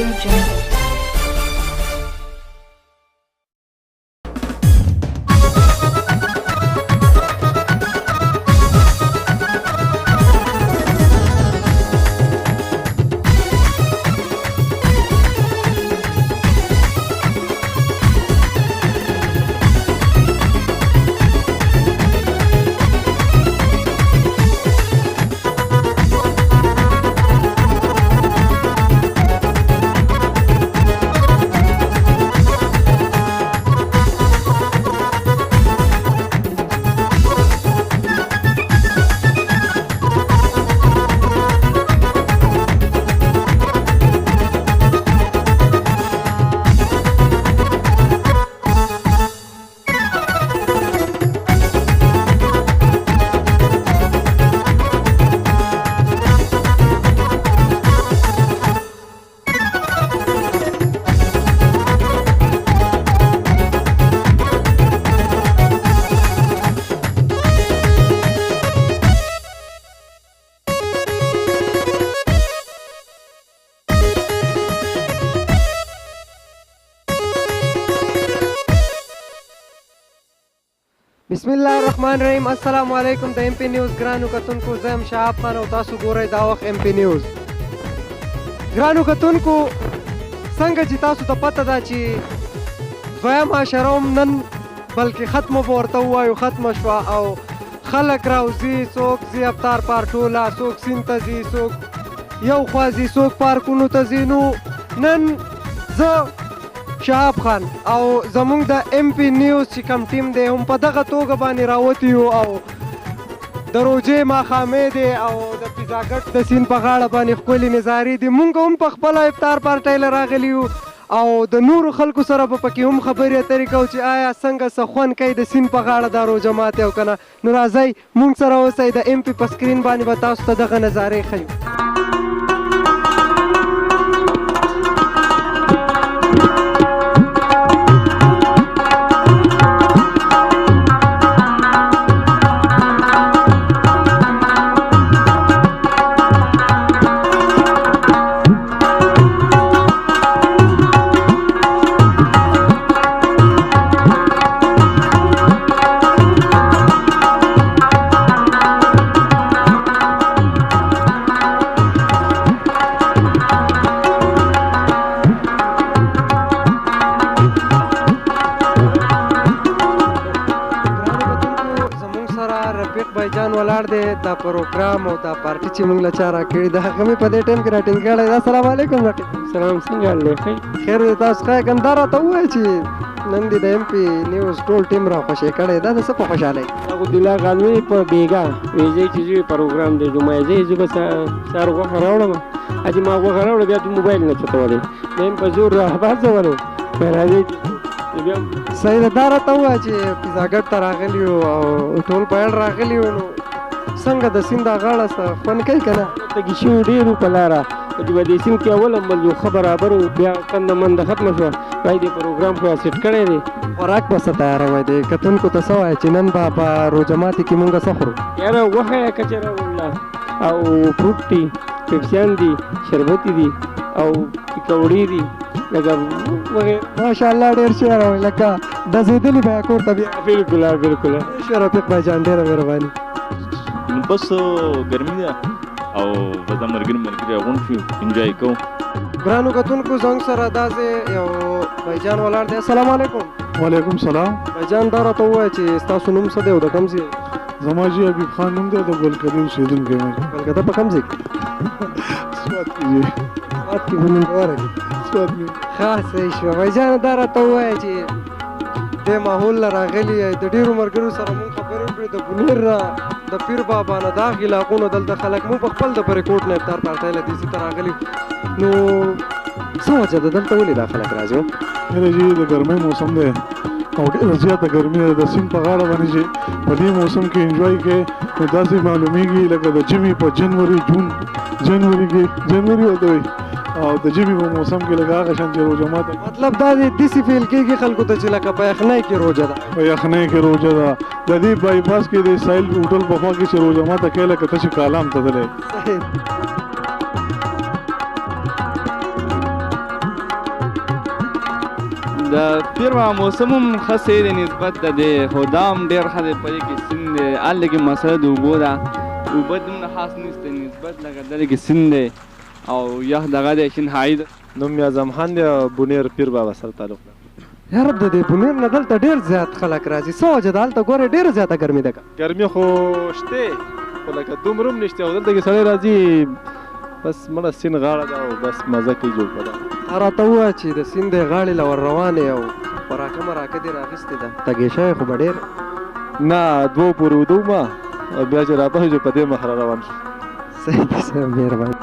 Audio Jungle. بسم الله الرحمن الرحیم. السلام علیکم. د ایم پی نیوز ګرانو کتونکو، زه یم شهاب خان او تاسو ګورئ دا وخت ایم پی نیوز. ګرانو کتونکو، څنګه چې تاسو ته پته ده چې دویم عشره هم نن بلکې ختمه به ورته ووایو ختمه شوه او خلک راوځي، څوک ځي افطار پارټوله، څوک سیند ته ځي، څوک یو خوا ځي، څوک پارکونو ته ځي. نو نن زه شهاب خان او زمونږ د ایم پی نیوز چې کوم ټیم دی هم په دغه توګه باندې راوتي یو او د روژې ماښامې دی او د پیزاګټ د سیند په غاړه باندې ښکلې نظارې دي. مونږ هم په خپله افطار پارټۍ له راغلي یو او د نورو خلکو سره به پکې هم خبرې اترې کوو چې آیا څنګه څه خوند کوي د سیند په غاړه دا روژه ماتې او که نه. نو راځئ مونږ سره اوسئ، د ایم پی په سکرین باندې به تاسو ته دغه نظارې ښیو. ولاړ دی دا پروګرام او دا پارټي چې موږ له چا راکړې د هغه مې په دې ټایم کې راټینګ کړی دی. السلام علیکم. رقیب سلام، څنګه حال دی؟ خیر دی، تاسو ښه یې؟ دا راته ووایه چې نن دې د ایم پی نیوز ټول ټیم را خوشې کړی، دا د څه په خوشحالۍ؟ عبدالله غالمي په بیګا ویځئ چې زه پروګرام دی جمعه زه به سهار غوښه راوړم، اجي ما غوښه راوړه بیا ته موبایل نه چتولی دیم په زور راپاڅولو راځئ صحیح ده. دا راته ووایه چې پیزاګټ ته راغلي یو او ټول په اړ راغلي یو، نو څنګه د سیند دا غاړه څه خوند کوي که نه؟ تږي شوي ډېر په لاره چې به دې سیند کې اول امبل یو ښه برابر و، بیا کنده منده ختمه شوه، وایي دې پروګرام خو سیټ کړی دی. خوراک به څه تیاروئ؟ د کتونکو ته څه وایه چې نن به په روژه ماتې کې مونږ څه خورو؟ یاره غوښه یا کچره والله او فروټ دي، پیپسیان دي، شربتي دي او پکوړې دي لکه ماشاءالله ډېر ښه راوړئ لکه ډزېدلي به یې کور ته بیا. بلکل بلکل ښه رفیق بھائی جان، ډېره مهرباني. بس ګرمي ده او بس دا ملګري راغونډ شو انجوای کوو. ګرانو کتونکو، زموږ سره داسې یو بھائی جان ولاړ دی. السلام علیکم. وعلیکم سلام. بھائی جان دا راته ووایه چې ستاسو نوم څه دی او د کوم ځای؟ زما جی حبیب خان نوم دی، د ګلکدې اوسېدونکی یم. ګلکده په کوم ځای کې؟ سوات کې جی. سوات کې به نومواره دي. سوات کې. ښه صحیح شوه. بھائی جان دا راته ووایه چې دې ماحول نه راغلي یې، د ډېرو ملګرو سره مونږ خبرې وکړې، د بونیر نه د پیر بابا نه دا علاقونو دلته خلک مونږ په خپل د فریدکوټ نه افطار پارټۍ له دې ځای ته راغلي. نو څه وجه ده دلته ولې دا خلک راځي؟ یاره جی د ګرمۍ موسم دی او ډېره زیاته ګرمي ده د سیند په غاړه باندې چې په دې موسم کې انجوای کوې نو داسې معلومیږي لکه د ژمي په جنوري جنوري کې جنوري ورته وایي او د ژمي په موسم کې لکه هغه شان چې روژه ماته. مطلب دا دی داسې فیل کېږي خلکو ته چې لکه په یخنۍ کې روژه ده. په یخنۍ کې روژه ده. د دې بایپاس کې د سایل هوټل په خوا کې چې روژه ماته کوې لکه ته چې کالام ته تللی. د پیر بابا موسم هم ښه صحیح دی نسبت د دې خو دا هم ډېر ښه دی په دې کې سیند دی هلته کې مسله د اوبو ده اوبه دومره خاص نشته نسبت لکه دلته کې سیند دی او یخ دغه دی شینهایي ده. نوم مې اعظم خان دی او بونیر پیر بابا سره تعلق لري. یار د دې بونیر نه دلته ډېر زیات خلک راځي څه وجه ده هلته ګورې ډېره زیاته ګرمي ده که ګرمي خو شته خو لکه دومره هم نشته او دلته کې سړی راځي بس مړه سیند غاړه ده او بس مزه کوي جوړ کړه. تا راته ووایه چې د سیند د غاړې له ور روانې او خوراکه مراکه دې راغېستې ده تږې شوی خو به ډېر نه 2 پورې ودو ما او بیا چې راپسې په دې مخ را روان شو. صحیح ده صاحب مهرباني.